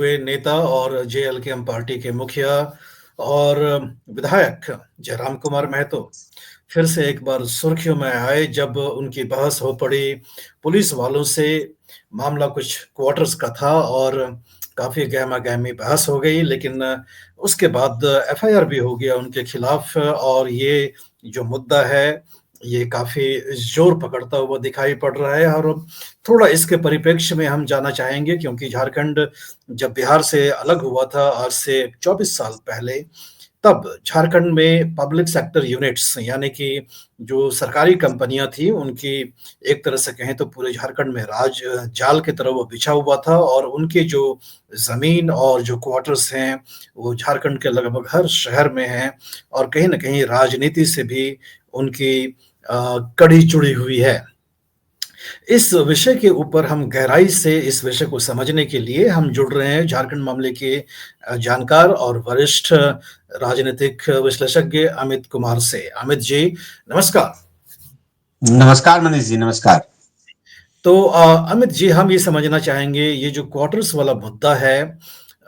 हुए नेता और जेएलकेएम पार्टी के मुखिया और विधायक जयराम कुमार महतो फिर से एक बार सुर्खियों में आए जब उनकी बहस हो पड़ी पुलिस वालों से। मामला कुछ क्वार्टर्स का था और काफ़ी गहमा-गहमी बहस हो गई, लेकिन उसके बाद एफआईआर भी हो गया उनके खिलाफ और ये जो मुद्दा है, ये काफ़ी ज़ोर पकड़ता हुआ दिखाई पड़ रहा है। और थोड़ा इसके परिप्रेक्ष्य में हम जानना चाहेंगे क्योंकि झारखंड जब बिहार से अलग हुआ था आज से 24 साल पहले, तब झारखंड में पब्लिक सेक्टर यूनिट्स यानी कि जो सरकारी कंपनियां थी उनकी एक तरह से कहें तो पूरे झारखंड में राज जाल की तरह वो बिछा हुआ था और उनकी जो जमीन और जो क्वार्टर्स हैं वो झारखंड के लगभग हर शहर में हैं और कहीं ना कहीं राजनीति से भी उनकी कड़ी जुड़ी हुई है। इस विषय के ऊपर हम गहराई से इस विषय को समझने के लिए हम जुड़ रहे हैं झारखंड मामले के जानकार और वरिष्ठ राजनीतिक विश्लेषज्ञ अमित कुमार से। अमित जी, नमस्कार। नमस्कार मनीष जी, नमस्कार। तो अमित जी, हम ये समझना चाहेंगे ये जो क्वार्टर्स वाला मुद्दा है,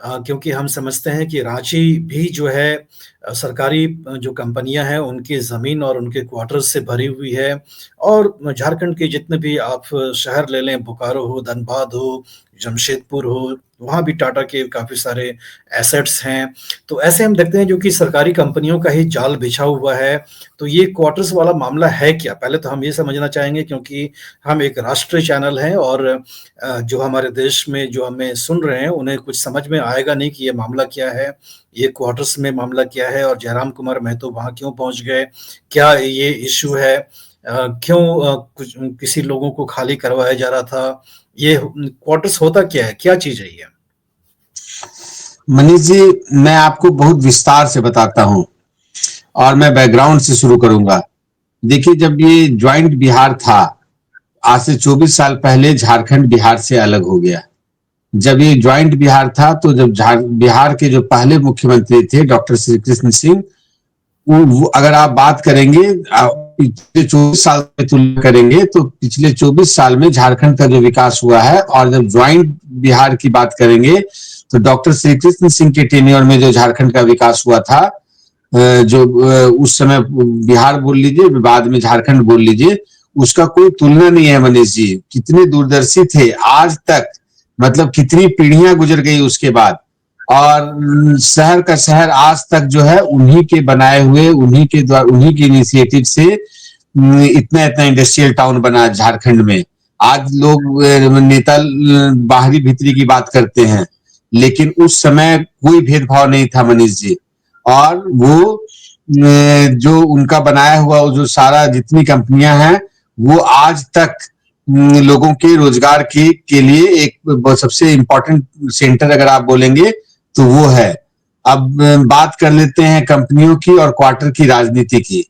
क्योंकि हम समझते हैं कि रांची भी जो है सरकारी जो कंपनियां हैं उनकी ज़मीन और उनके क्वार्टर्स से भरी हुई है और झारखंड के जितने भी आप शहर ले लें, बोकारो हो, धनबाद हो, जमशेदपुर हो, वहाँ भी टाटा के काफ़ी सारे एसेट्स हैं। तो ऐसे हम देखते हैं जो कि सरकारी कंपनियों का ही जाल बिछा हुआ है। तो ये क्वार्टर्स वाला मामला है क्या? पहले तो हम ये समझना चाहेंगे क्योंकि हम एक राष्ट्रीय चैनल हैं और जो हमारे देश में जो हमें सुन रहे हैं उन्हें कुछ समझ में आएगा नहीं कि ये मामला क्या है, ये क्वार्टर्स में मामला क्या है और जयराम कुमार महतो वहाँ क्यों पहुँच गए? क्या ये इश्यू है? क्यों कुछ किसी लोगों को खाली करवाया जा रहा था? ये क्वार्टर्स होता क्या है? क्या चीज़ है ये? मनीष जी, मैं आपको बहुत विस्तार से बताता हूँ और मैं बैकग्राउंड से शुरू करूंगा। देखिए, जब ये ज्वाइंट बिहार था, आज से 24 साल पहले झारखंड बिहार से अलग हो गया। जब ये ज्वाइंट बिहार था तो जब बिहार के जो पहले मुख्यमंत्री थे डॉक्टर श्री कृष्ण सिंह, अगर आप बात करेंगे पिछले 24 साल में तुलना करेंगे तो पिछले 24 साल में झारखंड का जो विकास हुआ है, और जब ज्वाइंट बिहार की बात करेंगे तो डॉक्टर श्री कृष्ण सिंह के टेन्योर में जो झारखंड का विकास हुआ था, जो उस समय बिहार बोल लीजिए, बाद में झारखंड बोल लीजिए, उसका कोई तुलना नहीं है। मनीष जी कितने दूरदर्शी थे, आज तक मतलब कितनी पीढ़ियां गुजर गई उसके बाद, और शहर का शहर आज तक जो है उन्हीं के बनाए हुए, उन्हीं के द्वारा, उन्हीं के इनिशिएटिव से इतना इतना इंडस्ट्रियल टाउन बना झारखंड में। आज लोग नेता बाहरी भीतरी की बात करते हैं, लेकिन उस समय कोई भेदभाव नहीं था मनीष जी। और वो जो उनका बनाया हुआ जो सारा जितनी कंपनियां हैं वो आज तक लोगों के रोजगार के लिए एक सबसे इम्पोर्टेंट सेंटर अगर आप बोलेंगे तो वो है। अब बात कर लेते हैं कंपनियों की और क्वार्टर की राजनीति की।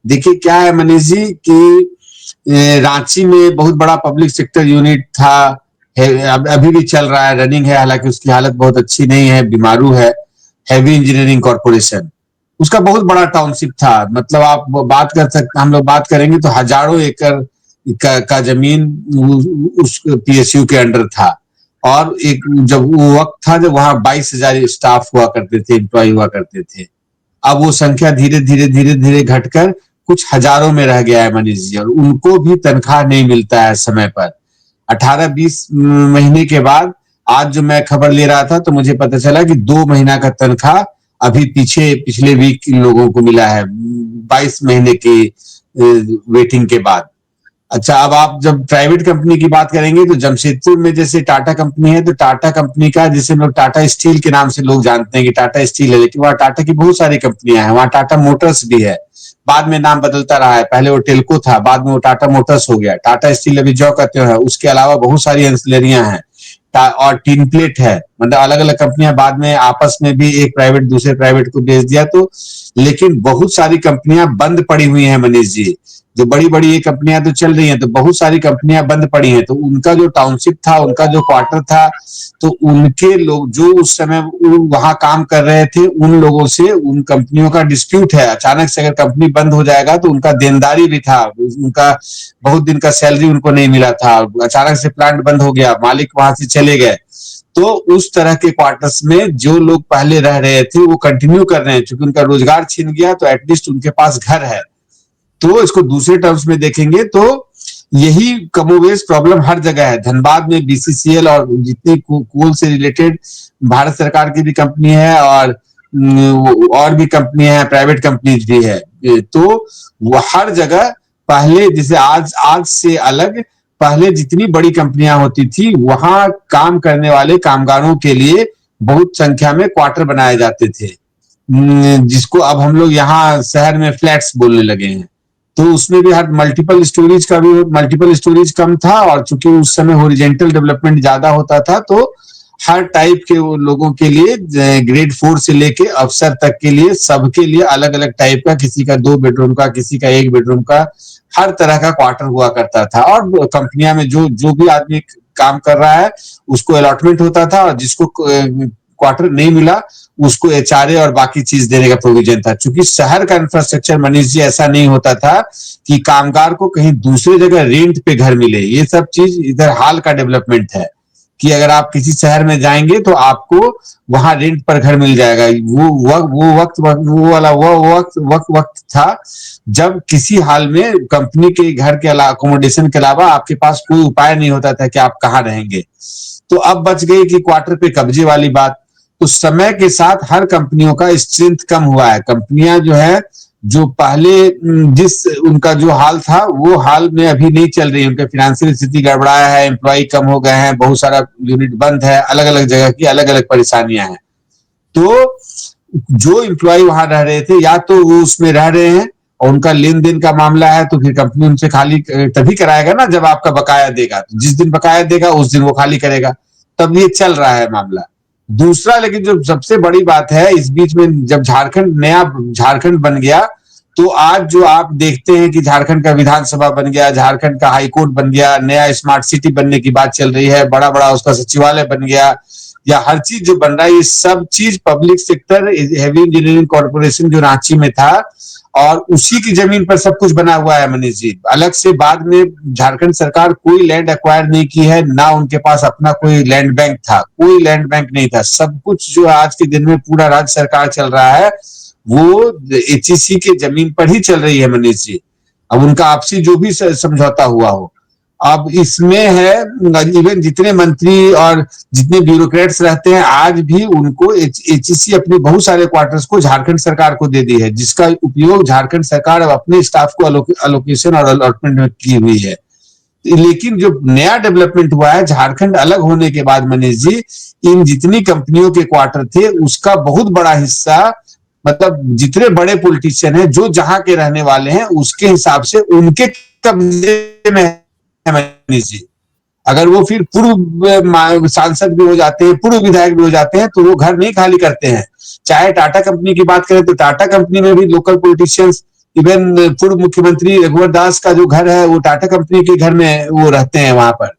देखिए क्या है मनीष जी कि रांची में बहुत बड़ा पब्लिक सेक्टर यूनिट था, अभी भी चल रहा है, रनिंग है, हालांकि उसकी हालत बहुत अच्छी नहीं है, बीमारू है। हैवी इंजीनियरिंग कॉर्पोरेशन, उसका बहुत बड़ा टाउनशिप था। मतलब आप बात कर सकते, हम लोग बात करेंगे तो हजारों एकड़ का जमीन उस पीएसयू के अंडर था। और एक जब वो वक्त था जब वहां 22,000 स्टाफ हुआ करते थे, एम्प्लॉय हुआ करते थे। अब वो संख्या धीरे धीरे धीरे धीरे घटकर कुछ हजारों में रह गया है मनीष जी, और उनको भी तनख्वाह नहीं मिलता है समय पर। 18-20 महीने के बाद आज जो मैं खबर ले रहा था तो मुझे पता चला कि 2 महीना का तनख्वाह अभी पिछले वीक लोगों को मिला है, 22 महीने की वेटिंग के बाद। अच्छा, अब आप जब प्राइवेट कंपनी की बात करेंगे तो जमशेदपुर में जैसे टाटा कंपनी है, तो टाटा कंपनी का जिसे लोग टाटा स्टील के नाम से लोग जानते हैं कि टाटा स्टील है, लेकिन वहाँ टाटा की बहुत सारी कंपनियां हैं। वहाँ टाटा मोटर्स भी है, बाद में नाम बदलता रहा है, पहले वो टेल्को था, बाद में वो टाटा मोटर्स हो गया। टाटा स्टील अभी जो कहते हैं, उसके अलावा बहुत सारी एंसिलरियां हैं और टीन प्लेट है। मतलब अलग अलग कंपनियां बाद में आपस में भी एक प्राइवेट दूसरे प्राइवेट को बेच दिया। तो लेकिन बहुत सारी कंपनियां बंद पड़ी हुई हैं मनीष जी। जो बड़ी बड़ी ये कंपनियां तो चल रही हैं, तो बहुत सारी कंपनियां बंद पड़ी हैं। तो उनका जो टाउनशिप था, उनका जो क्वार्टर था, तो उनके लोग जो उस समय वहां काम कर रहे थे, उन लोगों से उन कंपनियों का डिस्प्यूट है। अचानक से अगर कंपनी बंद हो जाएगा तो उनका देनदारी भी था, उनका बहुत दिन का सैलरी उनको नहीं मिला था। अचानक से प्लांट बंद हो गया, मालिक वहां से चले गए, तो उस तरह के क्वार्टर्स में जो लोग पहले रह रहे थे वो कंटिन्यू कर रहे हैं, क्योंकि उनका रोजगार छिन गया तो एटलीस्ट उनके पास घर है। तो इसको दूसरे टर्म्स में देखेंगे तो यही कमोवेश प्रॉब्लम हर जगह है। धनबाद में बीसीसीएल और जितनी कोल से रिलेटेड भारत सरकार की भी कंपनी है और भी कंपनी है, प्राइवेट कंपनीज भी है। तो वो हर जगह पहले जैसे आज से अलग पहले जितनी बड़ी कंपनियां होती थी वहां काम करने वाले कामगारों के लिए बहुत संख्या में क्वार्टर बनाए जाते थे, जिसको अब हम लोग यहाँ शहर में फ्लैट्स बोलने लगे हैं। तो उसमें भी हर मल्टीपल स्टोरेज कम था, और चूंकि उस समय हॉरिजॉन्टल डेवलपमेंट ज्यादा होता था तो हर टाइप के वो लोगों के लिए ग्रेड 4 से लेके अफसर तक के लिए सबके लिए अलग अलग टाइप का, किसी का 2 बेडरूम का, किसी का 1 बेडरूम का, हर तरह का क्वार्टर हुआ करता था। और कंपनियां में जो भी आदमी काम कर रहा है उसको अलॉटमेंट होता था, और जिसको क्वार्टर नहीं मिला उसको एचआरए और बाकी चीज देने का प्रोविजन था। क्योंकि शहर का इंफ्रास्ट्रक्चर मनीष जी ऐसा नहीं होता था कि कामगार को कहीं दूसरी जगह रेंट पे घर मिले। ये सब चीज इधर हाल का डेवलपमेंट है कि अगर आप किसी शहर में जाएंगे तो आपको वहां रेंट पर घर मिल जाएगा। वो वक्त था जब किसी हाल में कंपनी के घर के अकोमोडेशन के अलावा आपके पास कोई उपाय नहीं होता था कि आप कहाँ रहेंगे। तो अब बच गई कि क्वार्टर पे कब्जे वाली बात। तो समय के साथ हर कंपनियों का स्ट्रेंथ कम हुआ है। कंपनियां जो है जो पहले जिस उनका जो हाल था वो हाल में अभी नहीं चल रही है। उनका फाइनेंशियल स्थिति गड़बड़ाया है, एम्प्लॉय कम हो गए हैं, बहुत सारा यूनिट बंद है, अलग अलग जगह की अलग अलग परेशानियां हैं। तो जो एम्प्लॉय वहां रह रहे थे या तो वो उसमें रह रहे हैं और उनका लेन देन का मामला है, तो फिर कंपनी उनसे खाली तभी कराएगा ना जब आपका बकाया देगा। तो जिस दिन बकाया देगा उस दिन वो खाली करेगा। तब ये चल रहा है मामला। दूसरा लेकिन जो सबसे बड़ी बात है इस बीच में, जब नया झारखंड बन गया तो आज जो आप देखते हैं कि झारखंड का विधानसभा बन गया, झारखंड का हाईकोर्ट बन गया, नया स्मार्ट सिटी बनने की बात चल रही है, बड़ा बड़ा उसका सचिवालय बन गया, या हर चीज जो बन रहा है, ये सब चीज public sector heavy engineering corporation जो रांची में था और उसी की जमीन पर सब कुछ बना हुआ है मनीष जी। अलग से बाद में झारखंड सरकार कोई लैंड एक्वायर नहीं की है, ना उनके पास अपना कोई लैंड बैंक था, कोई लैंड बैंक नहीं था। सब कुछ जो आज के दिन में पूरा राज्य सरकार चल रहा है वो एचईसी के जमीन पर ही चल रही है मनीष जी। अब उनका आपसी जो भी समझौता हुआ हो, अब इसमें है इवन जितने मंत्री और जितने ब्यूरोक्रेट्स रहते हैं आज भी उनको एचईसी अपने बहुत सारे क्वार्टर्स को झारखंड सरकार को दे दी है, जिसका उपयोग झारखंड सरकार अपने स्टाफ को अलोकेशन और अलॉटमेंट में की हुई है। लेकिन जो नया डेवलपमेंट हुआ है झारखंड अलग होने के बाद मनीष जी, इन जितनी कंपनियों के क्वार्टर थे उसका बहुत बड़ा हिस्सा, मतलब जितने बड़े पॉलिटिशियन हैं जो जहां के रहने वाले हैं उसके हिसाब से उनके कब्जे में है मनीष जी। अगर वो फिर पूर्व सांसद भी हो जाते हैं, पूर्व विधायक भी हो जाते हैं, तो वो घर नहीं खाली करते हैं। चाहे टाटा कंपनी की बात करें तो टाटा कंपनी में भी लोकल पॉलिटिशियंस, इवन पूर्व मुख्यमंत्री रघुवर दास का जो घर है वो टाटा कंपनी के घर में वो रहते हैं वहां पर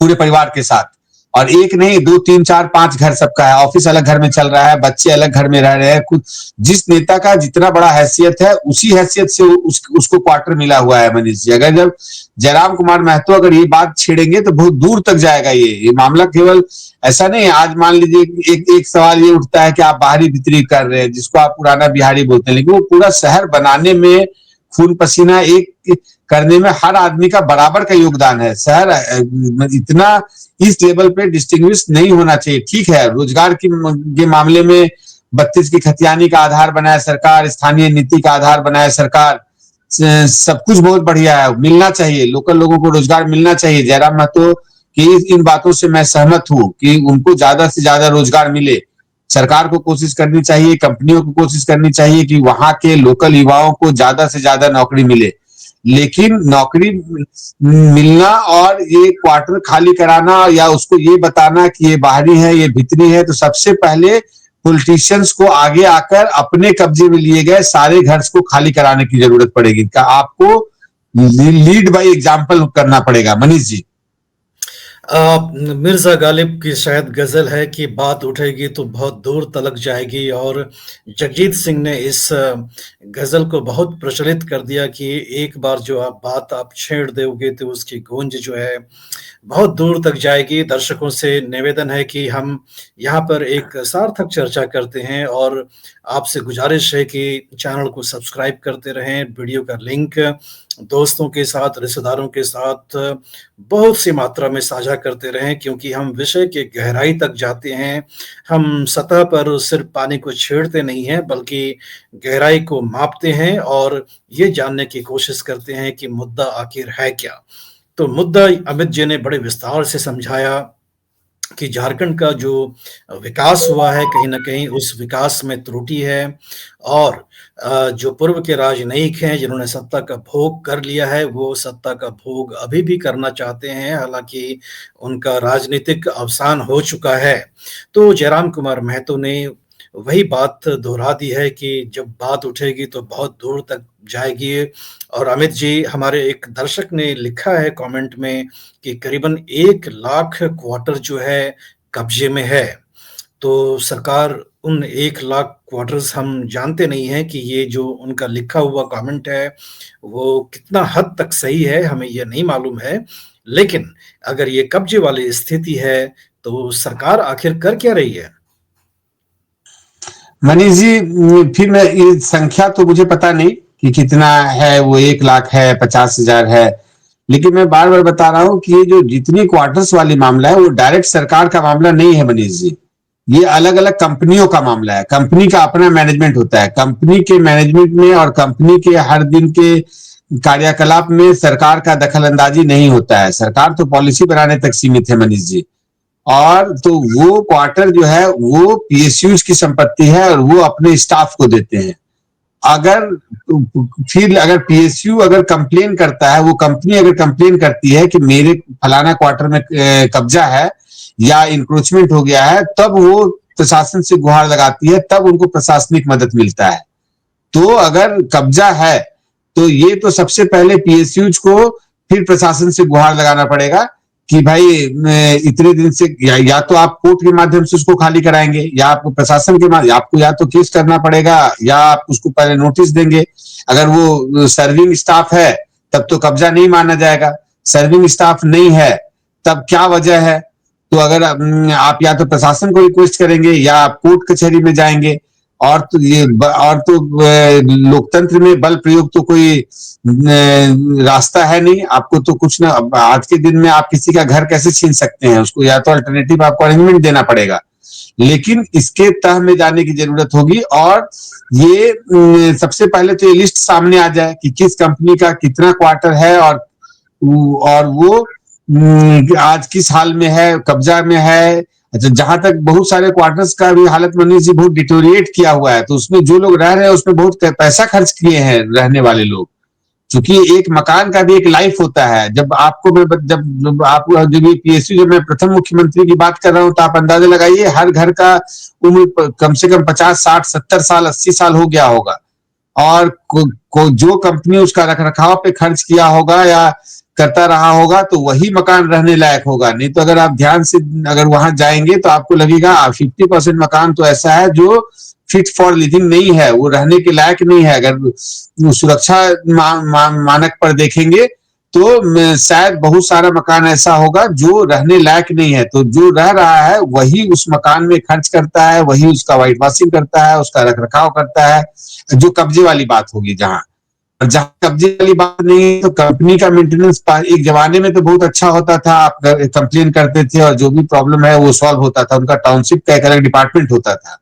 पूरे परिवार के साथ। और एक नहीं 2 3 4 5 घर सबका है, ऑफिस अलग घर में चल रहा है, बच्चे अलग घर में रह रहे हैं। कुछ जिस नेता का जितना बड़ा हैसियत है उसी हैसियत से उसको क्वार्टर मिला हुआ है मनीष जी। अगर जब जयराम कुमार महतो अगर ये बात छेड़ेंगे तो बहुत दूर तक जाएगा ये मामला। केवल ऐसा नहीं, आज मान लीजिए एक सवाल ये उठता है कि आप बाहरी भीतरी कर रहे हैं, जिसको आप पुराना बिहारी बोलते हैं, लेकिन वो पूरा शहर बनाने में खून पसीना एक करने में हर आदमी का बराबर का योगदान है। शहर इतना इस लेवल पे डिस्टिंग्विश नहीं होना चाहिए। ठीक है, रोजगार के मामले में 32 की खतियानी का आधार बनाया सरकार, स्थानीय नीति का आधार बनाया सरकार, सब कुछ बहुत बढ़िया है, मिलना चाहिए, लोकल लोगों को रोजगार मिलना चाहिए। जयराम महतो की इन बातों से मैं सहमत हूं कि उनको ज्यादा से ज्यादा रोजगार मिले। सरकार को कोशिश करनी चाहिए, कंपनियों को कोशिश करनी चाहिए कि वहां के लोकल युवाओं को ज्यादा से ज्यादा नौकरी मिले। लेकिन नौकरी मिलना और ये क्वार्टर खाली कराना या उसको ये बताना कि ये बाहरी है ये भीतरी है, तो सबसे पहले पॉलिटिशियंस को आगे आकर अपने कब्जे में लिए गए सारे घर को खाली कराने की जरूरत पड़ेगी। आपको लीड बाय एग्जाम्पल करना पड़ेगा मनीष जी। मिर्ज़ा गालिब की शायद गज़ल है कि बात उठेगी तो बहुत दूर तलक जाएगी, और जगजीत सिंह ने इस गज़ल को बहुत प्रचलित कर दिया कि एक बार जो आप छेड़ दोगे तो उसकी गूंज जो है बहुत दूर तक जाएगी। दर्शकों से निवेदन है कि हम यहाँ पर एक सार्थक चर्चा करते हैं, और आपसे गुज़ारिश है कि चैनल को सब्सक्राइब करते रहें, वीडियो का लिंक दोस्तों के साथ, रिश्तेदारों के साथ बहुत सी मात्रा में साझा करते रहें, क्योंकि हम विषय की गहराई तक जाते हैं। हम सतह पर सिर्फ़ पानी को छेड़ते नहीं हैं, बल्कि गहराई को मापते हैं और ये जानने की कोशिश करते हैं कि मुद्दा आखिर है क्या? तो मुद्दा अमित जी ने बड़े विस्तार से समझाया कि झारखंड का जो विकास हुआ है, कहीं न कहीं उस विकास में त्रुटि है, और जो पूर्व के राजनयिक हैं, जिन्होंने सत्ता का भोग कर लिया है, वो सत्ता का भोग अभी भी करना चाहते हैं, हालाँकि उनका राजनीतिक अवसान हो चुका है। तो जयराम कुमार महतो ने वही बात दोहरा दी है कि जब बात उठेगी तो बहुत दूर तक जाएगी, और अमित जी, हमारे एक दर्शक ने लिखा है कमेंट में कि करीबन 1 लाख क्वार्टर जो है कब्जे में है। तो सरकार उन 1 लाख क्वार्टर्स, हम जानते नहीं हैं कि ये जो उनका लिखा हुआ कमेंट है, वो कितना हद तक सही है, हमें ये नहीं मालूम है। लेकिन अगर ये कब्जे वाली स्थिति है, तो सरकार आखिर कर क्या रही है? मनीष जी, फिर मैं ये संख्या तो मुझे पता नहीं कि कितना है, वो 1 लाख है, 50,000 है। लेकिन मैं बार बार बता रहा हूँ कि ये जो जितनी क्वार्टर्स वाली मामला है, वो डायरेक्ट सरकार का मामला नहीं है मनीष जी। ये अलग अलग कंपनियों का मामला है। कंपनी का अपना मैनेजमेंट होता है। कंपनी के मैनेजमेंट में और कंपनी के हर दिन के कार्यकलाप में सरकार का दखल अंदाजी नहीं होता है। सरकार तो पॉलिसी बनाने तक सीमित है मनीष जी। और तो वो क्वार्टर जो है वो पीएसयूज की संपत्ति है और वो अपने स्टाफ को देते हैं। अगर फिर अगर पीएसयू अगर कंप्लेन करता है, वो कंपनी अगर कंप्लेन करती है कि मेरे फलाना क्वार्टर में कब्जा है या इंक्रोचमेंट हो गया है, तब वो प्रशासन से गुहार लगाती है, तब उनको प्रशासनिक मदद मिलता है। तो अगर कब्जा है तो ये तो सबसे पहले पीएसयूज को फिर प्रशासन से गुहार लगाना पड़ेगा कि भाई इतने दिन से या तो आप कोर्ट के माध्यम से उसको खाली कराएंगे, या आपको प्रशासन के माध्यम, आपको या तो केस करना पड़ेगा, या आप उसको पहले नोटिस देंगे। अगर वो सर्विंग स्टाफ है तब तो कब्जा नहीं माना जाएगा। सर्विंग स्टाफ नहीं है तब क्या वजह है? तो अगर आप या तो प्रशासन को रिक्वेस्ट करेंगे या आप कोर्ट कचहरी में जाएंगे। और तो लोकतंत्र में बल प्रयोग तो कोई रास्ता है नहीं। आपको तो कुछ ना, आज के दिन में आप किसी का घर कैसे छीन सकते हैं? उसको या तो अल्टरनेटिव आपको अरेंजमेंट देना पड़ेगा। लेकिन इसके तह में जाने की जरूरत होगी, और ये सबसे पहले तो ये लिस्ट सामने आ जाए कि किस कंपनी का कितना क्वार्टर है, और वो आज किस हाल में है, कब्जा में है। अच्छा, जहां तक बहुत सारे क्वार्टर्स का भी हालत मनीष जी बहुत डिटोरिएट किया हुआ है, तो उसमें जो लोग रह रहे हैं उसमें बहुत पैसा खर्च किए हैं रहने वाले लोग। क्योंकि एक मकान का भी एक लाइफ होता है। जब आपको मैं जब आप जब ये पीएसयू, जब मैं प्रथम मुख्यमंत्री की बात कर रहा हूं, तो आप अंदाजा लगाइए हर घर का उम्र कम से कम 50, 60, 70 साल, 80 साल हो गया होगा। और जो कंपनी उसका रखरखाव पे खर्च किया होगा या करता रहा होगा, तो वही मकान रहने लायक होगा। नहीं तो अगर आप ध्यान से अगर वहां जाएंगे तो आपको लगेगा 50% मकान तो ऐसा है जो फिट फॉर लिविंग नहीं है, वो रहने के लायक नहीं है। अगर सुरक्षा मानक पर देखेंगे तो शायद बहुत सारा मकान ऐसा होगा जो रहने लायक नहीं है। तो जो रह रहा है वही उस मकान में खर्च करता है, वही उसका व्हाइट वॉशिंग करता है, उसका रखरखाव करता है। जो कब्जे वाली बात होगी, जहां और जहां कब्जे वाली बात नहीं है, तो कंपनी का मेंटेनेंस एक जमाने में तो बहुत अच्छा होता था। आप कंप्लेन करते थे और जो भी प्रॉब्लम है वो सॉल्व होता था। उनका टाउनशिप का एक अलग डिपार्टमेंट होता था।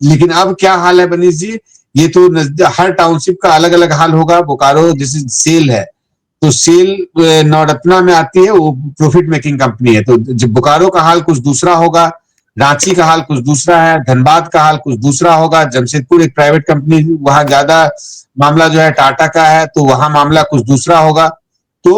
लेकिन अब क्या हाल है मनीष जी? ये तो हर टाउनशिप का अलग अलग हाल होगा। बोकारो जैसे सेल है, तो सेल नवरत्ना में आती है, वो प्रॉफिट मेकिंग कंपनी है। तो बोकारो का हाल कुछ दूसरा होगा, रांची का हाल कुछ दूसरा है, धनबाद का हाल कुछ दूसरा होगा। जमशेदपुर एक प्राइवेट कंपनी, वहां ज्यादा मामला जो है टाटा का है, तो वहां मामला कुछ दूसरा होगा। तो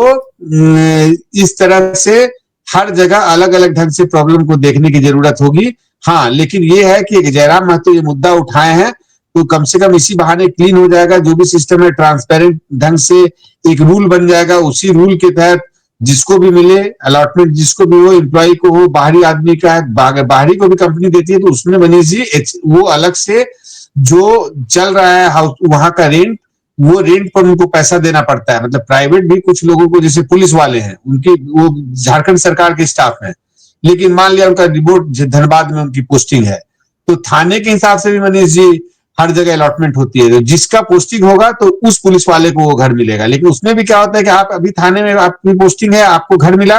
इस तरह से हर जगह अलग अलग ढंग से प्रॉब्लम को देखने की जरूरत होगी। हाँ, लेकिन ये है कि जयराम महतो ये मुद्दा उठाए हैं, तो कम से कम इसी बहाने क्लीन हो जाएगा। जो भी सिस्टम है ट्रांसपेरेंट ढंग से एक रूल बन जाएगा, उसी रूल के तहत जिसको भी मिले अलॉटमेंट, जिसको भी हो, एम्प्लॉय को हो, बाहरी आदमी का है, बाहरी को भी कंपनी देती है, तो उसमें मनीष जी वो अलग से जो चल रहा है हाउस वहां का रेंट, वो रेंट पर उनको पैसा देना पड़ता है। मतलब प्राइवेट भी कुछ लोगों को, जैसे पुलिस वाले हैं, उनकी वो झारखंड सरकार के स्टाफ है, लेकिन मान लिया उनका रिपोर्ट धनबाद में उनकी पोस्टिंग है, तो थाने के हिसाब से भी मनीष जी हर जगह अलॉटमेंट होती है। तो जिसका पोस्टिंग होगा तो उस पुलिस वाले को वो घर मिलेगा। लेकिन उसमें भी क्या होता है कि आप अभी थाने में आपकी पोस्टिंग है, आपको घर मिला,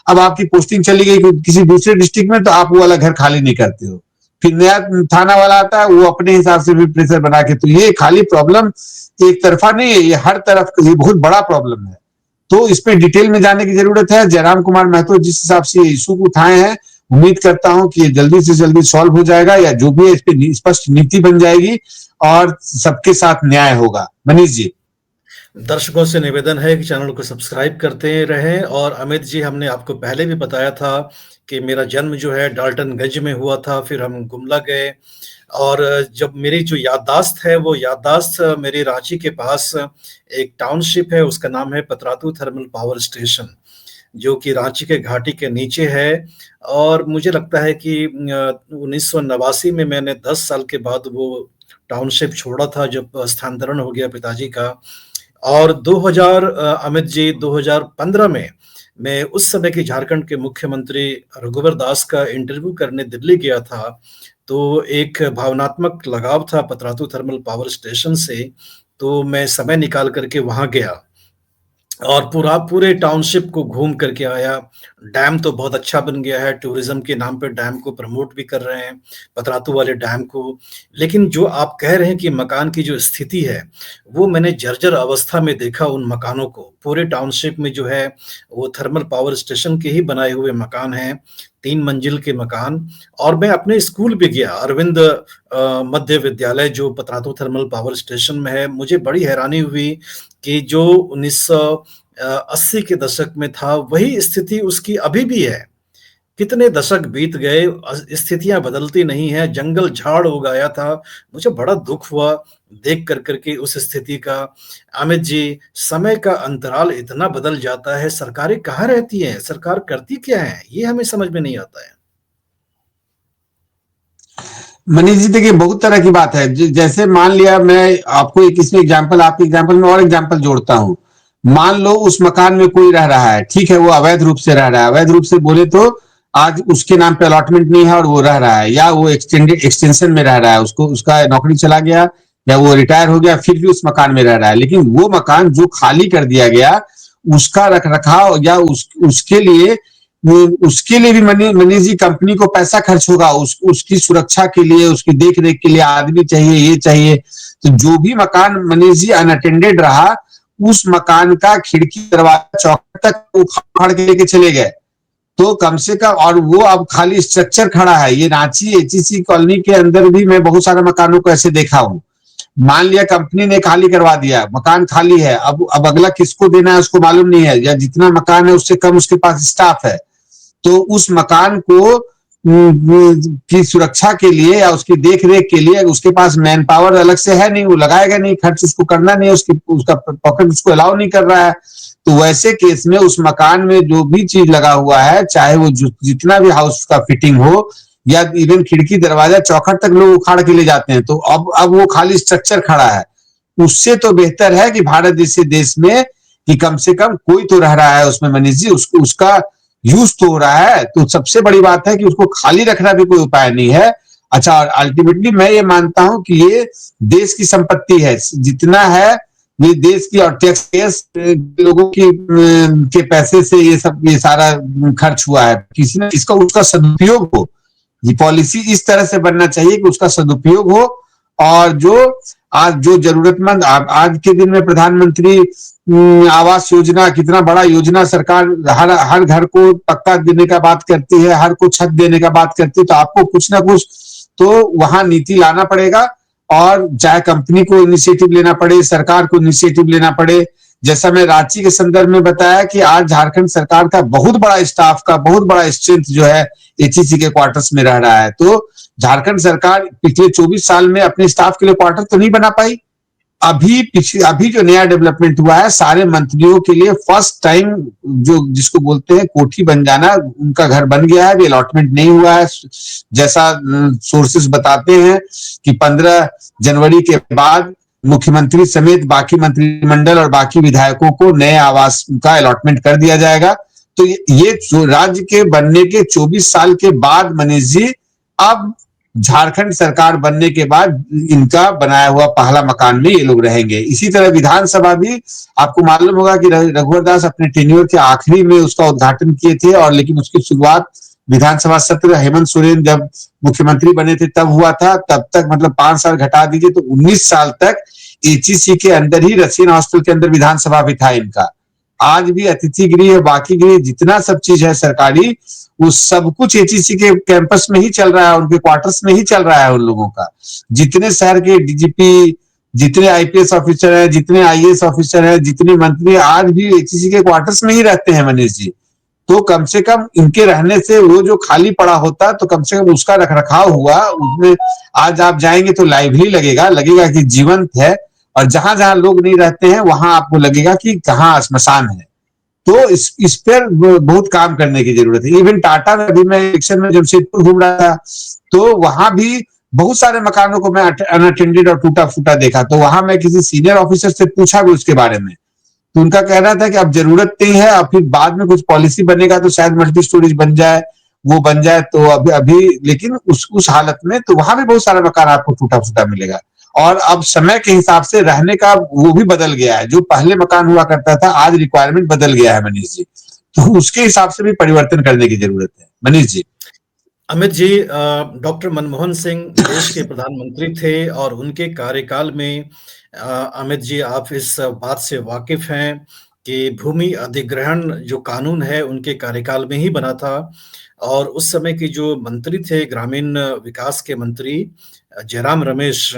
अब आपकी पोस्टिंग चली गई किसी दूसरे डिस्ट्रिक्ट में, तो आप वो वाला घर खाली नहीं करते हो, फिर नया थाना वाला आता है, वो अपने हिसाब से भी प्रेशर बना के। तो ये खाली प्रॉब्लम एक तरफा नहीं है, ये हर तरफ ये बहुत बड़ा प्रॉब्लम है। तो इस पे डिटेल में जाने की जरूरत है। जयराम कुमार महतो जिस हिसाब से इशू को उठाए हैं, उम्मीद करता हूं कि ये जल्दी से जल्दी सॉल्व हो जाएगा, या जो भी है इस पे स्पष्ट नीति बन जाएगी और सबके साथ न्याय होगा। मनीष जी, दर्शकों से निवेदन है कि चैनल को सब्सक्राइब करते रहें। और अमित जी, हमने आपको पहले भी बताया था कि मेरा जन्म जो है डाल्टनगंज में हुआ था, फिर हम गुमला गए, और जब मेरी जो याददाश्त है वो याददाश्त मेरी रांची के पास एक टाउनशिप है, उसका नाम है पतरातू थर्मल पावर स्टेशन, जो कि रांची के घाटी के नीचे है। और मुझे लगता है कि 1989 में मैंने 10 साल के बाद वो टाउनशिप छोड़ा था, जब स्थानांतरण हो गया पिताजी का। और 2000 अमित जी 2015 में मैं उस समय के झारखंड के मुख्यमंत्री रघुवर दास का इंटरव्यू करने दिल्ली गया था। तो एक भावनात्मक लगाव था पतरातू थर्मल पावर स्टेशन से, तो मैं समय निकाल करके वहां गया और पूरे टाउनशिप को घूम करके आया। डैम तो बहुत अच्छा बन गया है, टूरिज्म के नाम पे डैम को प्रमोट भी कर रहे हैं, पतरातू वाले डैम को। लेकिन जो आप कह रहे हैं कि मकान की जो स्थिति है, वो मैंने जर्जर अवस्था में देखा उन मकानों को। पूरे टाउनशिप में जो है वो थर्मल पावर स्टेशन के ही बनाए हुए मकान हैं, 3 मंजिल के मकान। और मैं अपने स्कूल भी गया, अरविंद मध्य विद्यालय जो पतरातू थर्मल पावर स्टेशन में है। मुझे बड़ी हैरानी हुई कि जो 1980 के दशक में था, वही स्थिति उसकी अभी भी है। कितने दशक बीत गए, स्थितियां बदलती नहीं है, जंगल झाड़ उगाया था। मुझे बड़ा दुख हुआ देख कर करके उस स्थिति का। अमित जी, समय का अंतराल इतना बदल जाता है, सरकारें कहाँ रहती हैं, सरकार करती क्या है, ये हमें समझ में नहीं आता है। मनीष जी देखिए, बहुत तरह की बात है। जैसे मान लिया, मैं आपको एक इसमें एग्जांपल, आपके एग्जांपल में और एग्जांपल जोड़ता हूं। मान लो उस मकान में कोई रह रहा है, ठीक है, वो अवैध रूप से रह रहा है। अवैध रूप से बोले तो आज उसके नाम पे अलॉटमेंट नहीं है और वो रह रहा है, या वो एक्सटेंशन में रह रहा है, उसको उसका नौकरी चला गया या वो रिटायर हो गया, फिर भी उस मकान में रह रहा है। लेकिन वो मकान जो खाली कर दिया गया, उसका रख रखाव या उसके लिए भी मनीष जी कंपनी को पैसा खर्च होगा, उसकी सुरक्षा के लिए, उसकी देख रेख के लिए आदमी चाहिए, ये चाहिए। तो जो भी मकान मनीष जी अनअटेंडेड रहा, उस मकान का खिड़की दरवाजा चौखट तक उखाड़ के लेके चले गए। तो कम से कम, और वो अब खाली स्ट्रक्चर खड़ा है। ये रांची एचईसी कॉलोनी के अंदर भी मैं बहुत सारे मकानों को ऐसे देखा हूं। मान लिया कंपनी ने खाली करवा दिया, मकान खाली है, अब अगला किसको देना है उसको मालूम नहीं है, या जितना मकान है उससे कम उसके पास स्टाफ है। तो उस मकान को की सुरक्षा के लिए या उसकी देख रेख के लिए उसके पास मैन पावर अलग से है नहीं, वो लगाएगा नहीं, खर्च उसको करना नहीं, उसका पॉकेट उसको अलाउ नहीं कर रहा है। तो वैसे केस में उस मकान में जो भी चीज लगा हुआ है, चाहे वो जितना भी हाउस का फिटिंग हो, या इवन खिड़की दरवाजा चौखट तक लोग उखाड़ के ले जाते हैं, तो अब वो खाली स्ट्रक्चर खड़ा है। उससे तो बेहतर है कि भारत जैसे देश में कि कम से कम कोई तो रह रहा है उसमें मनीष जी, उसका यूज तो हो रहा है। तो सबसे बड़ी बात है कि उसको खाली रखना भी कोई उपाय नहीं है। अच्छा, और अल्टीमेटली मैं ये मानता हूं कि ये देश की संपत्ति है, जितना है ये देश की, और टैक्स लोगों की के पैसे से ये सारा खर्च हुआ है। किसी ने इसका उसका सदुपयोग हो, ये पॉलिसी इस तरह से बनना चाहिए कि उसका सदुपयोग हो। और जो जरूरतमंद, आज के दिन में प्रधानमंत्री आवास योजना, कितना बड़ा योजना, सरकार हर घर को पक्का देने का बात करती है, हर को छत देने का बात करती है। तो आपको कुछ ना कुछ तो वहां नीति लाना पड़ेगा, और चाहे कंपनी को इनिशिएटिव लेना पड़े, सरकार को इनिशिएटिव लेना पड़े। जैसा मैं रांची के संदर्भ में बताया कि आज झारखंड सरकार का बहुत बड़ा स्टाफ का बहुत बड़ा स्ट्रेंथ जो है एचईसी के क्वार्टर्स में रह रहा है। तो झारखंड सरकार पिछले 24 साल में अपने स्टाफ के लिए क्वार्टर तो नहीं बना पाई, अभी जो नया डेवलपमेंट हुआ है, सारे मंत्रियों के लिए फर्स्ट टाइम जो जिसको बोलते हैं कोठी बन जाना, उनका घर बन गया है। अभी अलॉटमेंट नहीं हुआ है, जैसा सोर्सेस बताते हैं कि 15 जनवरी के बाद मुख्यमंत्री समेत बाकी मंत्रिमंडल और बाकी विधायकों को नए आवास का अलॉटमेंट कर दिया जाएगा। तो ये राज्य के बनने के 24 साल के बाद मनीष जी, अब झारखंड सरकार बनने के बाद इनका बनाया हुआ पहला मकान में ये लोग रहेंगे। इसी तरह विधानसभा भी आपको मालूम होगा कि रघुवर दास अपने टेन्योर के आखिरी में उसका उद्घाटन किए थे, और लेकिन उसकी शुरुआत विधानसभा सत्र हेमंत सोरेन जब मुख्यमंत्री बने थे तब हुआ था। तब तक मतलब 5 साल घटा दीजिए तो 19 साल तक एचईसी के अंदर ही, रसियन हॉस्टल के अंदर विधानसभा भी था इनका। आज भी अतिथि गृह, बाकी गृह, जितना सब चीज है सरकारी, वो सब कुछ एचईसी के कैंपस में ही चल रहा है, उनके क्वार्टर्स में ही चल रहा है उन लोगों का। जितने शहर के डीजीपी, जितने आईपीएस ऑफिसर हैं, जितने आईएएस ऑफिसर हैं, जितने मंत्री, आज भी एचईसी के क्वार्टर्स में ही रहते हैं मनीष जी। तो कम से कम इनके रहने से वो जो खाली पड़ा होता, तो कम से कम उसका रखरखाव हुआ, उसमें आज आप जाएंगे तो लाइवली लगेगा कि जीवंत है। और जहां जहां लोग नहीं रहते हैं वहां आपको लगेगा कि कहाँ श्मशान है। तो इस पर बहुत काम करने की जरूरत है। इवन टाटा में अभी मैं इलेक्शन में जमशेदपुर घूम रहा था, तो वहां भी बहुत सारे मकानों को मैं अनअटेंडेड और टूटा फूटा देखा। तो वहां मैं किसी सीनियर ऑफिसर से पूछा भी उसके बारे में, तो उनका कहना था कि अब जरूरत नहीं है, अब फिर बाद में कुछ पॉलिसी बनेगा तो शायद मल्टी स्टोरेज बन जाए, वो बन जाए। तो अभी लेकिन उस हालत में तो वहां भी बहुत सारा मकान आपको टूटा फूटा मिलेगा। और अब समय के हिसाब से रहने का वो भी बदल गया है। जो पहले मकान हुआ करता था, आज रिक्वायरमेंट बदल गया है मनीष जी। तो उसके हिसाब से भी परिवर्तन करने की जरूरत है मनीष जी। अमित जी, डॉक्टर मनमोहन सिंह देश के प्रधानमंत्री थे और उनके कार्यकाल में, अमित जी आप इस बात से वाकिफ हैं कि भूमि अधिग्रहण जो कानून है उनके कार्यकाल में ही बना था। और उस समय के जो मंत्री थे, ग्रामीण विकास के मंत्री जयराम रमेश,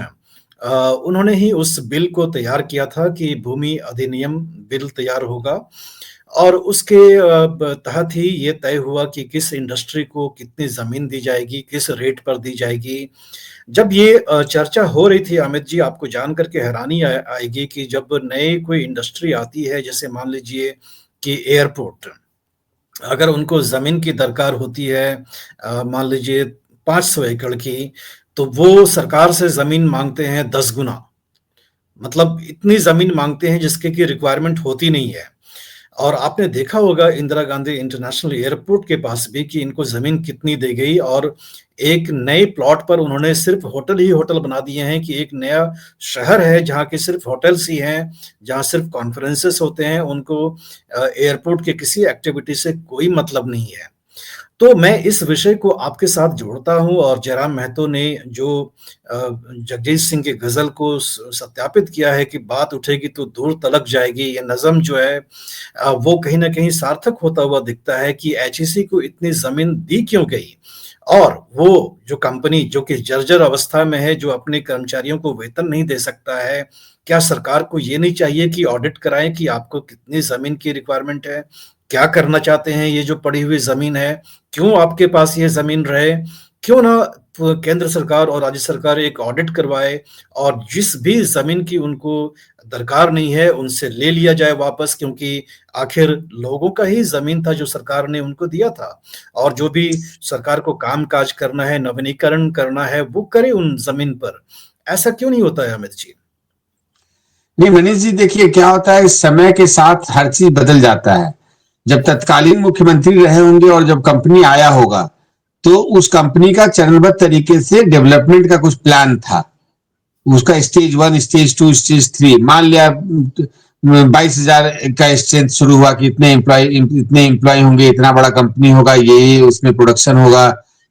उन्होंने ही उस बिल को तैयार किया था कि भूमि अधिनियम बिल तैयार होगा। और उसके तहत ही ये तय हुआ कि किस इंडस्ट्री को कितनी ज़मीन दी जाएगी, किस रेट पर दी जाएगी। जब ये चर्चा हो रही थी अमित जी, आपको जान कर के हैरानी आएगी कि जब नई कोई इंडस्ट्री आती है, जैसे मान लीजिए कि एयरपोर्ट, अगर उनको ज़मीन की दरकार होती है, मान लीजिए 500 एकड़ की, तो वो सरकार से ज़मीन माँगते हैं 10 गुना। मतलब इतनी ज़मीन माँगते हैं जिसके की रिक्वायरमेंट होती नहीं है। और आपने देखा होगा इंदिरा गांधी इंटरनेशनल एयरपोर्ट के पास भी कि इनको ज़मीन कितनी दी गई, और एक नए प्लॉट पर उन्होंने सिर्फ होटल ही होटल बना दिए हैं कि एक नया शहर है जहाँ के सिर्फ होटल्स ही हैं, जहाँ सिर्फ कॉन्फ्रेंसेस होते हैं, उनको एयरपोर्ट के किसी एक्टिविटी से कोई मतलब नहीं है। तो मैं इस विषय को आपके साथ जोड़ता हूँ, और जयराम महतो ने जो जगजीत सिंह की गज़ल को सत्यापित किया है कि बात उठेगी तो दूर तलक जाएगी, ये नज़म जो है वो कहीं न कहीं सार्थक होता हुआ दिखता है कि एचईसी को इतनी ज़मीन दी क्यों गई। और वो जो कंपनी जो कि जर्जर अवस्था में है, जो अपने कर्मचारियों को वेतन नहीं दे सकता है, क्या सरकार को ये नहीं चाहिए कि ऑडिट कराएँ कि आपको कितनी ज़मीन की रिक्वायरमेंट है? क्या करना चाहते हैं ये जो पड़ी हुई ज़मीन है? क्यों आपके पास ये ज़मीन रहे? क्यों ना केंद्र सरकार और राज्य सरकार एक ऑडिट करवाए, और जिस भी ज़मीन की उनको दरकार नहीं है, उनसे ले लिया जाए वापस, क्योंकि आखिर लोगों का ही ज़मीन था जो सरकार ने उनको दिया था। और जो भी सरकार को काम-काज करना है, नवीनीकरण करना है, वो करे उन ज़मीन पर। ऐसा क्यों नहीं होता है अमित जी? नहीं मनीष जी, देखिए क्या होता है, इस समय के साथ हर चीज बदल जाता है। जब तत्कालीन मुख्यमंत्री रहे होंगे और जब कंपनी आया होगा, तो उस कंपनी का चरणबद्ध तरीके से डेवलपमेंट का कुछ प्लान था। उसका स्टेज 1, स्टेज 2, स्टेज 3, मान लिया 22,000 का स्ट्रेंथ शुरू हुआ कि इतने एम्प्लॉय होंगे, इतना बड़ा कंपनी होगा, ये उसमें प्रोडक्शन होगा।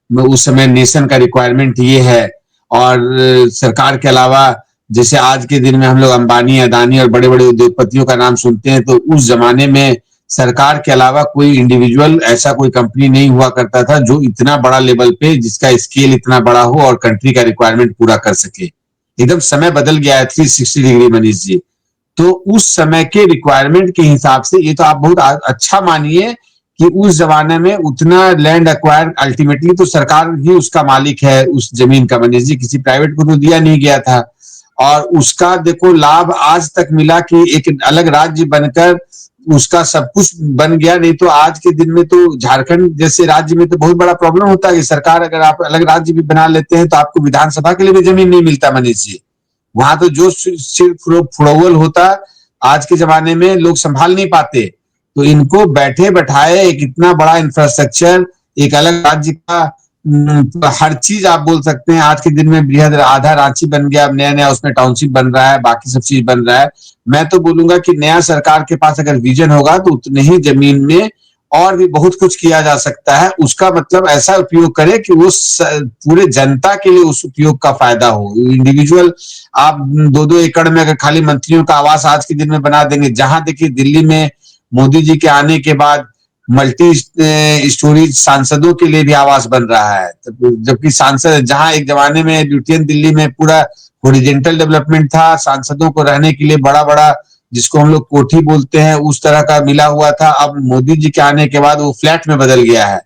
उस समय नेशन का रिक्वायरमेंट ये है। और सरकार के अलावा जैसे आज के दिन में हम लोग अंबानी, अदानी और बड़े बड़े उद्योगपतियों का नाम सुनते हैं, तो उस जमाने में सरकार के अलावा कोई इंडिविजुअल, ऐसा कोई कंपनी नहीं हुआ करता था जो इतना बड़ा लेवल पे, जिसका स्केल इतना बड़ा हो और कंट्री का रिक्वायरमेंट पूरा कर सके। एकदम समय बदल गया है 360 डिग्री मनीष जी। तो उस समय के रिक्वायरमेंट के हिसाब से, ये तो आप बहुत अच्छा मानिए कि उस जमाने में उतना लैंड एक्वायर, अल्टीमेटली तो सरकार ही उसका मालिक है उस जमीन का मनीष जी, किसी प्राइवेट को तो दिया नहीं गया था। और उसका देखो लाभ आज तक मिला कि एक अलग राज्य बनकर उसका सब कुछ बन गया। नहीं तो आज के दिन में तो झारखंड जैसे राज्य में तो बहुत बड़ा प्रॉब्लम होता है कि सरकार अगर आप अलग राज्य भी बना लेते हैं तो आपको विधानसभा के लिए भी जमीन नहीं मिलता मनीष जी। वहां तो जो सिर्फ फुड़ौल होता आज के जमाने में लोग संभाल नहीं पाते। तो इनको बैठे बैठाए एक इतना बड़ा इंफ्रास्ट्रक्चर, एक अलग राज्य का हर चीज आप बोल सकते हैं। आज के दिन में बृहद आधा रांची बन गया, अब नया नया उसमें टाउनशिप बन रहा है, बाकी सब चीज बन रहा है। मैं तो बोलूंगा कि नया सरकार के पास अगर विजन होगा तो उतने ही जमीन में और भी बहुत कुछ किया जा सकता है। उसका मतलब ऐसा उपयोग करे कि वो पूरे जनता के लिए उस उपयोग का फायदा हो। इंडिविजुअल आप 2-2 एकड़ में अगर खाली मंत्रियों का आवास आज के दिन में बना देंगे, जहां देखिए दिल्ली में मोदी जी के आने के बाद मल्टी स्टोरीज सांसदों के लिए भी आवास बन रहा है, जबकि सांसद जहां एक जमाने में ल्यूटियन दिल्ली में पूरा हॉरिजेंटल डेवलपमेंट था, सांसदों को रहने के लिए बड़ा बड़ा जिसको हम लोग कोठी बोलते हैं उस तरह का मिला हुआ था, अब मोदी जी के आने के बाद वो फ्लैट में बदल गया है।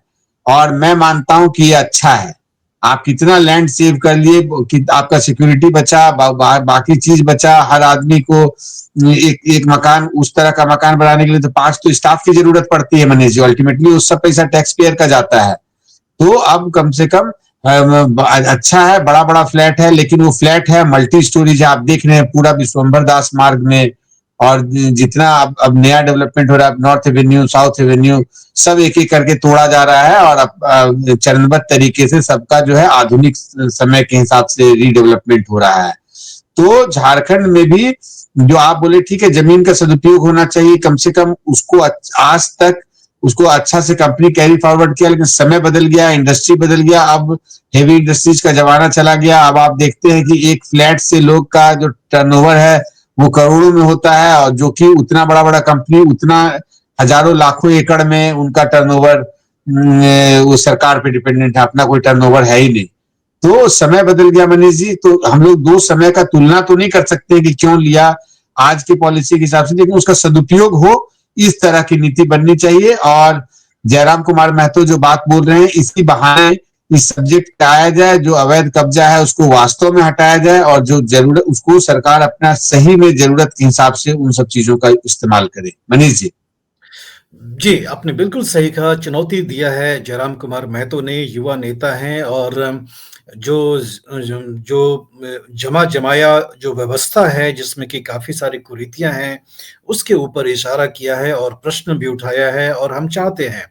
और मैं मानता हूं कि ये अच्छा है। आप कितना लैंड सेव कर लिए कि आपका सिक्योरिटी बचा, बाकी चीज बचा। हर आदमी को एक एक मकान उस तरह का मकान बनाने के लिए तो 5 तो स्टाफ की जरूरत पड़ती है मनीष जी। अल्टीमेटली उस सब पैसा टैक्स पेयर का जाता है। तो अब कम से कम अच्छा है, बड़ा बड़ा फ्लैट है, लेकिन वो फ्लैट है मल्टी स्टोरीज है। आप देख रहे हैं पूरा विश्वम्बर दास मार्ग में, और जितना अब नया डेवलपमेंट हो रहा है, नॉर्थ एवेन्यू, साउथ एवेन्यू, सब एक एक करके तोड़ा जा रहा है। और अब चरणबद्ध तरीके से सबका जो है आधुनिक समय के हिसाब से रीडेवलपमेंट हो रहा है। तो झारखंड में भी जो आप बोले ठीक है, जमीन का सदुपयोग होना चाहिए, कम से कम उसको आज तक उसको अच्छा से कंपनी कैरी फॉरवर्ड किया, लेकिन समय बदल गया, इंडस्ट्री बदल गया, अब हेवी इंडस्ट्रीज का जमाना चला गया। अब आप देखते हैं कि एक फ्लैट से लोग का जो टर्नओवर है वो करोड़ों में होता है, और जो कि उतना बड़ा बड़ा कंपनी उतना हजारों लाखों एकड़ में उनका टर्नओवर वो सरकार पे डिपेंडेंट है, अपना कोई टर्नओवर है ही नहीं। तो समय बदल गया मनीष जी। तो हम लोग दो समय का तुलना तो नहीं कर सकते कि क्यों लिया आज की पॉलिसी के हिसाब से, लेकिन उसका सदुपयोग हो इस तरह की नीति बननी चाहिए। और जयराम कुमार महतो जो बात बोल रहे हैं, इसी बहाने इस सब्जेक्ट पे आया जाए, जो अवैध कब्जा है उसको वास्तव में हटाया जाए, और जो जरूरत उसको सरकार अपना सही में जरूरत के हिसाब से उन सब चीजों का इस्तेमाल करे। मनीष जी। जी, आपने बिल्कुल सही कहा, चुनौती दिया है जयराम कुमार महतो ने, युवा नेता हैं और जो जमा-जमाया जो व्यवस्था है जिसमें कि काफ़ी सारी कुरीतियाँ हैं, उसके ऊपर इशारा किया है और प्रश्न भी उठाया है। और हम चाहते हैं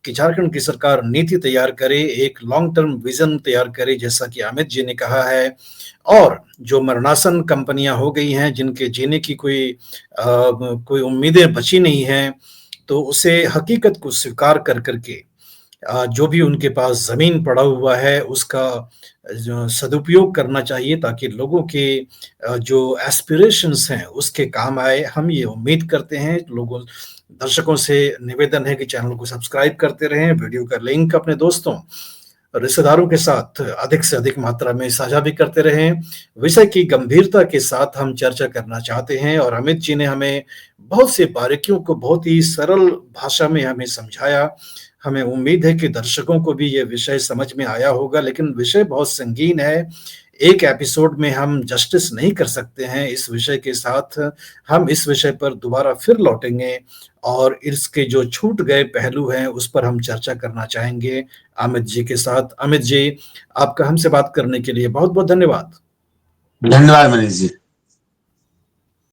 कि झारखंड की सरकार नीति तैयार करे, एक लॉन्ग टर्म विज़न तैयार करे, जैसा कि अमित जी ने कहा है। और जो मरणासन कंपनियाँ हो गई हैं, जिनके जीने की कोई उम्मीदें बची नहीं हैं, तो उसे हकीकत को स्वीकार कर के जो भी उनके पास ज़मीन पड़ा हुआ है उसका जो सदुपयोग करना चाहिए, ताकि लोगों के जो एस्पिरेशंस हैं उसके काम आए। हम ये उम्मीद करते हैं। लोगों दर्शकों से निवेदन है कि चैनल को सब्सक्राइब करते रहें, वीडियो का लिंक अपने दोस्तों, रिश्तेदारों के साथ अधिक से अधिक मात्रा में साझा भी करते रहें। विषय की गंभीरता के साथ हम चर्चा करना चाहते हैं और अमित जी ने हमें बहुत सी बारीकियों को बहुत ही सरल भाषा में हमें समझाया। हमें उम्मीद है कि दर्शकों को भी ये विषय समझ में आया होगा, लेकिन विषय बहुत संगीन है। एक एपिसोड में हम जस्टिस नहीं कर सकते हैं इस विषय के साथ। हम इस विषय पर दोबारा फिर लौटेंगे और इसके जो छूट गए पहलू हैं उस पर हम चर्चा करना चाहेंगे अमित जी के साथ। अमित जी, आपका हमसे बात करने के लिए बहुत-बहुत धन्यवाद। धन्यवाद मनीष जी।